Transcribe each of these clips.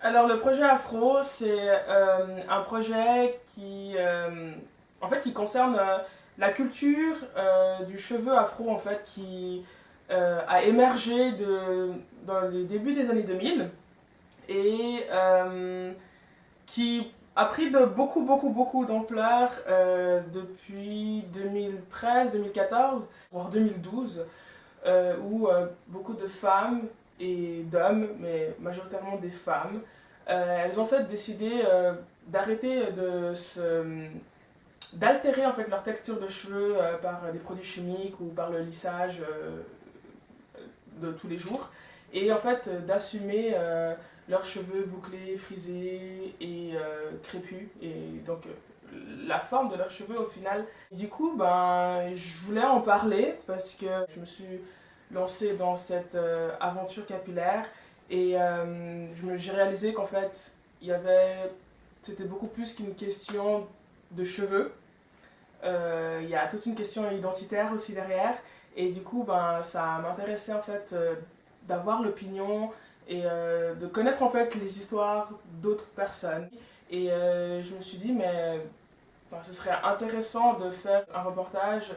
Alors le projet Afro, c'est un projet en fait, qui concerne la culture du cheveu afro en fait, qui a émergé dans les débuts des années 2000 et qui a pris de beaucoup d'ampleur depuis 2013-2014, voire 2012, où beaucoup de femmes et d'hommes, mais majoritairement des femmes, elles ont en fait décidé d'arrêter d'altérer en fait leur texture de cheveux par des produits chimiques ou par le lissage de tous les jours, et en fait d'assumer leurs cheveux bouclés, frisés et crépus, et donc la forme de leurs cheveux au final. Du coup, ben, je voulais en parler parce que je me suis lancée dans cette aventure capillaire et j'ai réalisé qu'en fait, c'était beaucoup plus qu'une question de cheveux. Il y a toute une question identitaire aussi derrière. Et du coup, ben, ça m'intéressait en fait d'avoir l'opinion et de connaître en fait les histoires d'autres personnes. Et je me suis dit, mais enfin, ce serait intéressant de faire un reportage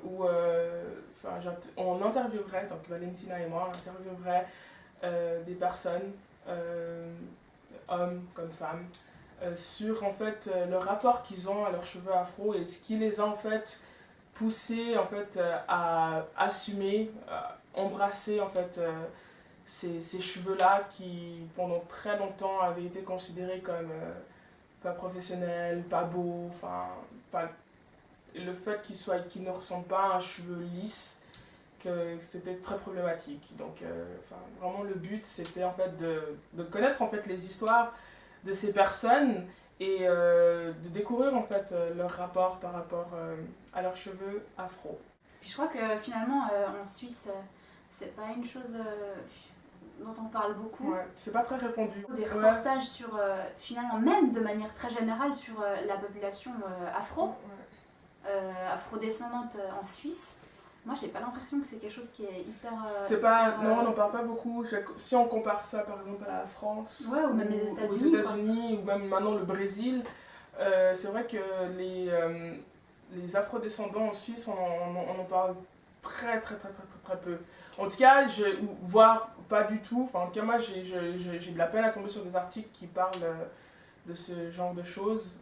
où enfin, on interviewerait, donc Valentina et moi, on interviewerait des personnes, hommes comme femmes, sur en fait le rapport qu'ils ont à leurs cheveux afro et ce qui les a en fait poussés en fait à assumer, à embrasser en fait ces cheveux-là qui pendant très longtemps avaient été considérés comme pas professionnels, pas beaux, enfin le fait qu'ils ne ressemblent pas à un cheveu lisse, que c'était très problématique. Donc enfin, vraiment le but c'était en fait de connaître en fait les histoires de ces personnes et de découvrir en fait leur rapport par rapport à leurs cheveux afro. Puis je crois que finalement en Suisse, c'est pas une chose dont on parle beaucoup. Ouais, c'est pas très répandu. Des reportages sur, finalement, même de manière très générale, sur la population afro, afrodescendante en Suisse. Moi, j'ai pas l'impression que c'est quelque chose qui est hyper. C'est pas, non, on n'en parle pas beaucoup. Si on compare ça par exemple à la France, ouais, ou même les États-Unis, aux États-Unis ou même maintenant le Brésil, c'est vrai que les afrodescendants en Suisse, on en parle très peu. En tout cas, voire pas du tout. Enfin, en tout cas, moi, j'ai de la peine à tomber sur des articles qui parlent de ce genre de choses,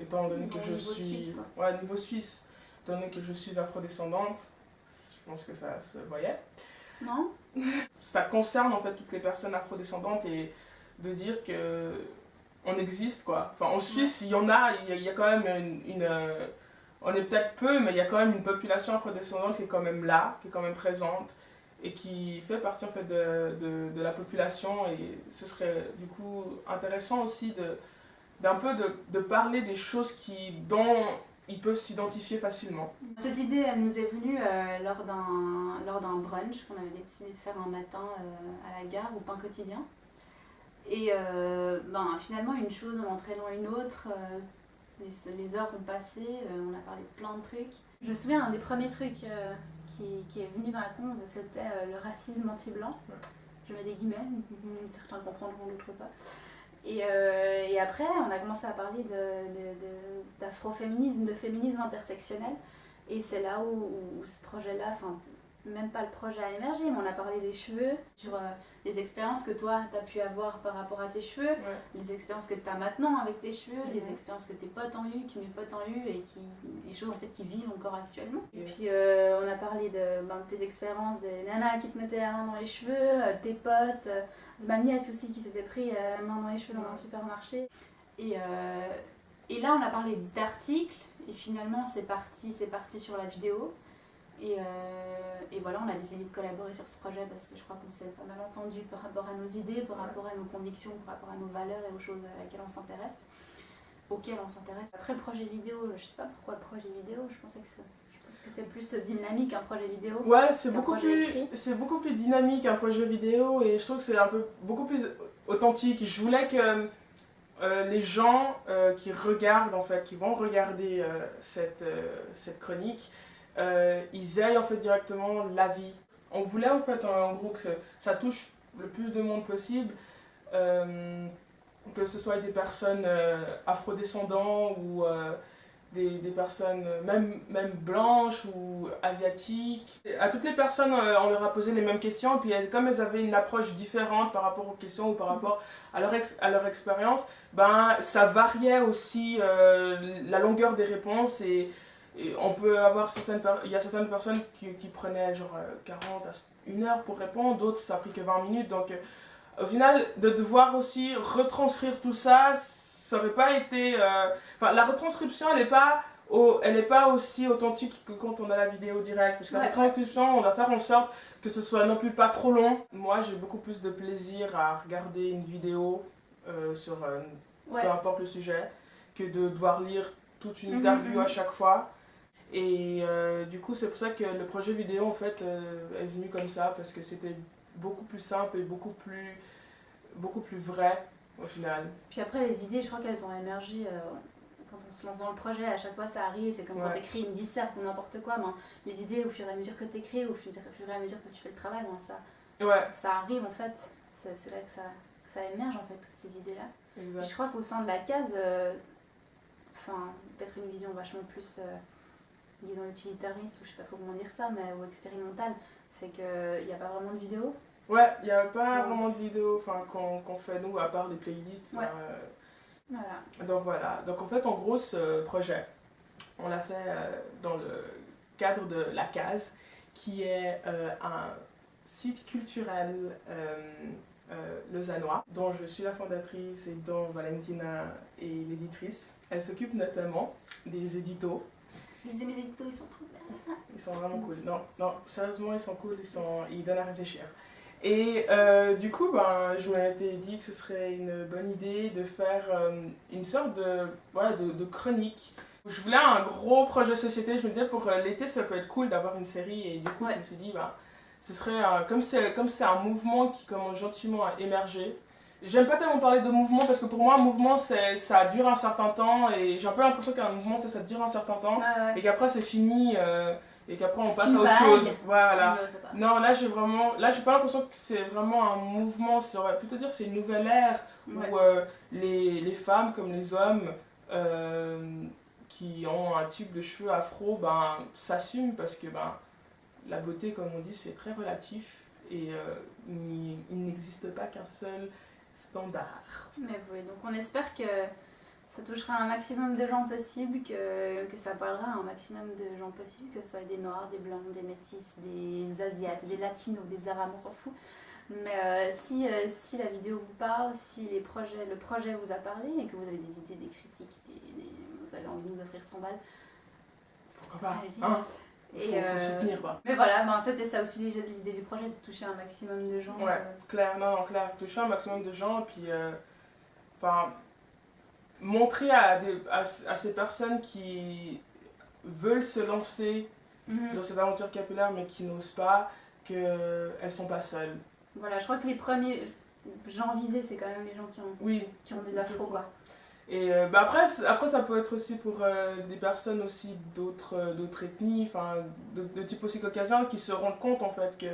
étant donné que je suis. Suisse, ouais, niveau suisse. Étant donné que je suis afrodescendante, je pense que ça se voyait. Non. Ça concerne en fait toutes les personnes afrodescendantes et de dire que on existe quoi. Enfin, en Suisse, il y en a, il y a quand même on est peut-être peu, mais il y a quand même une population afrodescendante qui est quand même là, qui est quand même présente et qui fait partie en fait de la population, et ce serait du coup intéressant aussi d'un peu de parler des choses dont ils peuvent s'identifier facilement. Cette idée, elle nous est venue lors d'un brunch qu'on avait décidé de faire un matin à la gare, au pain quotidien. Et finalement, une chose en entraînant une autre, les heures ont passé, on a parlé de plein de trucs. Je me souviens, un des premiers trucs qui est venu dans la conve, c'était le racisme anti-blanc. Ouais. Je mets des guillemets, certains comprendront, d'autres pas. Et après, on a commencé à parler d'afroféminisme, de féminisme intersectionnel. Et c'est là où ce projet-là, enfin, même pas le projet a émergé, mais on a parlé des cheveux, sur les expériences que toi, tu as pu avoir par rapport à tes cheveux, les expériences que tu as maintenant avec tes cheveux, les expériences que tes potes ont eues, que mes potes ont eues, et les choses en fait qui vivent encore actuellement. Et puis on a parlé de tes expériences, des nanas qui te mettaient la main dans les cheveux, tes potes, de ma nièce aussi qui s'était pris la main dans les cheveux dans un supermarché. Et là, on a parlé d'articles, et finalement, c'est parti sur la vidéo. Et voilà, on a décidé de collaborer sur ce projet parce que je crois qu'on s'est pas mal entendu par rapport à nos idées, par rapport à nos convictions, par rapport à nos valeurs et aux choses auxquelles on s'intéresse. Après le projet vidéo, je sais pas pourquoi le projet vidéo, je pense que c'est plus dynamique un projet vidéo. Ouais, c'est beaucoup plus dynamique un projet vidéo, et je trouve que c'est beaucoup plus authentique. Je voulais que les gens qui regardent en fait, qui vont regarder cette chronique, ils aillent en fait directement la vie. On voulait en fait en gros que ça touche le plus de monde possible, que ce soit des personnes afrodescendants ou des personnes même blanches ou asiatiques. À toutes les personnes, on leur a posé les mêmes questions, et puis comme elles avaient une approche différente par rapport aux questions ou par rapport à leur expérience, ben, ça variait aussi la longueur des réponses, et on peut avoir il y a certaines personnes qui prenaient genre 40 à 1 heure pour répondre, d'autres ça a pris que 20 minutes, donc au final, de devoir aussi retranscrire tout ça, ça aurait pas été... Enfin, la retranscription, elle est pas aussi authentique que quand on a la vidéo directe. Parce que la retranscription, on va faire en sorte que ce soit non plus pas trop long. Moi, j'ai beaucoup plus de plaisir à regarder une vidéo sur peu importe le sujet, que de devoir lire toute une interview à chaque fois. Et du coup, c'est pour ça que le projet vidéo, en fait, est venu comme ça, parce que c'était beaucoup plus simple et beaucoup plus vrai au final. Puis après, les idées, je crois qu'elles ont émergé quand on se lance dans le projet. À chaque fois, ça arrive. C'est comme quand t'écris une disserte ou n'importe quoi. Ben, les idées, au fur et à mesure que t'écris, au fur et à mesure que tu fais le travail, ben, ça arrive en fait. C'est là que ça émerge en fait, toutes ces idées-là. Je crois qu'au sein de la case, peut-être une vision vachement plus, disons, utilitariste, ou je sais pas trop comment dire ça, mais ou expérimentale, c'est qu'il n'y a pas vraiment de vidéo. Ouais, il n'y a pas vraiment de vidéo qu'on fait nous, à part des playlists. Voilà. Donc voilà. Donc en fait, en gros, ce projet, on l'a fait dans le cadre de La Case, qui est un site culturel lausannois, dont je suis la fondatrice et dont Valentina est l'éditrice. Elle s'occupe notamment des éditos. Lisez mes éditos, ils sont trop bien. Ils sont vraiment cool. Non, sérieusement, ils sont cool, ils donnent à réfléchir. Et du coup, ben, je m'étais dit que ce serait une bonne idée de faire une sorte de chronique. Je voulais un gros projet société. Je me disais, pour l'été, ça peut être cool d'avoir une série. Et du coup, je me suis dit, ben, ce serait comme c'est un mouvement qui commence gentiment à émerger. J'aime pas tellement parler de mouvement, parce que pour moi, un mouvement, ça dure un certain temps. Et j'ai un peu l'impression qu'un mouvement, ça dure un certain temps. Et qu'après, c'est fini. Et qu'après on passe à autre chose. Voilà. Non, là j'ai pas l'impression que c'est vraiment un mouvement, ça aurait plutôt dire que c'est une nouvelle ère où les femmes comme les hommes qui ont un type de cheveux afro, ben, s'assument, parce que ben, la beauté, comme on dit, c'est très relatif, et il n'existe pas qu'un seul standard. Mais oui, donc on espère que ça touchera un maximum de gens possible, que ça parlera à un maximum de gens possible, que ce soit des noirs, des blancs, des métis, des asiates, des latinos, des arabes, on s'en fout. Mais si la vidéo vous parle, si le projet vous a parlé, et que vous avez des idées, des critiques, vous avez envie de nous offrir 100 balles, pourquoi pas, hein? Faut soutenir, quoi. Mais voilà, ben, c'était ça aussi l'idée du projet, de toucher un maximum de gens. Ouais, clair, toucher un maximum de gens, et puis montrer à ces personnes qui veulent se lancer dans cette aventure capillaire mais qui n'osent pas, qu'elles sont pas seules. Voilà, je crois que les premiers gens visés, c'est quand même les gens qui ont des afros, quoi. Et après ça peut être aussi pour des personnes aussi d'autres ethnies, de type aussi caucasien, qui se rendent compte en fait que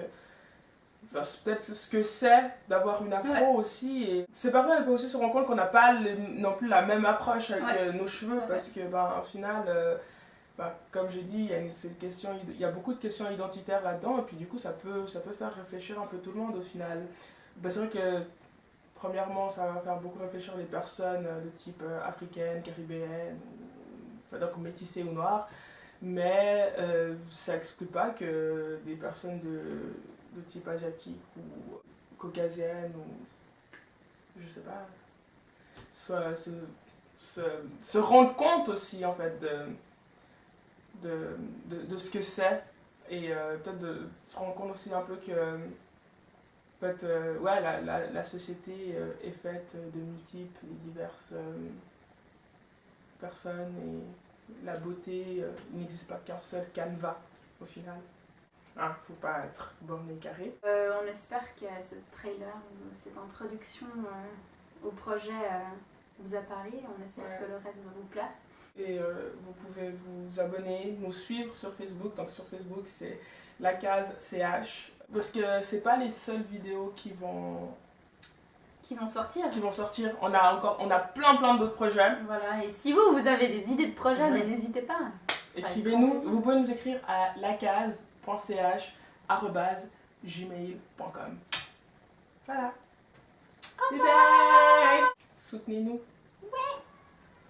c'est peut-être ce que c'est d'avoir une afro aussi. Et ces personnes, elles peuvent aussi se rendre compte qu'on n'a pas non plus la même approche avec nos cheveux, parce que ben, au final, comme j'ai dit, il y a beaucoup de questions identitaires là-dedans, et puis du coup ça peut faire réfléchir un peu tout le monde au final. Ben, c'est vrai que premièrement, ça va faire beaucoup réfléchir les personnes de type africaine, caribéenne, donc métissées ou noires, mais ça n'exclut pas que des personnes de type asiatique ou caucasienne, ou je sais pas, se rendre compte aussi en fait de ce que c'est, et peut-être de se rendre compte aussi un peu que en fait, la société est faite de multiples et diverses personnes, et la beauté, il n'existe pas qu'un seul canevas au final. Faut pas être borné carré. On espère que ce trailer, cette introduction au projet vous a parlé. On espère que le reste va vous plaire. Et vous pouvez vous abonner, nous suivre sur Facebook. Donc sur Facebook, c'est La Case CH. Parce que c'est pas les seules vidéos qui vont qui vont sortir. On a plein d'autres projets. Voilà, et si vous avez des idées de projets, mais n'hésitez pas. Écrivez-nous, vous pouvez nous écrire à lacase.ch@gmail.com. Voilà. Bye bye. Soutenez-nous. Ouais.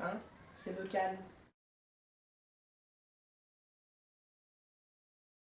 Hein, c'est local.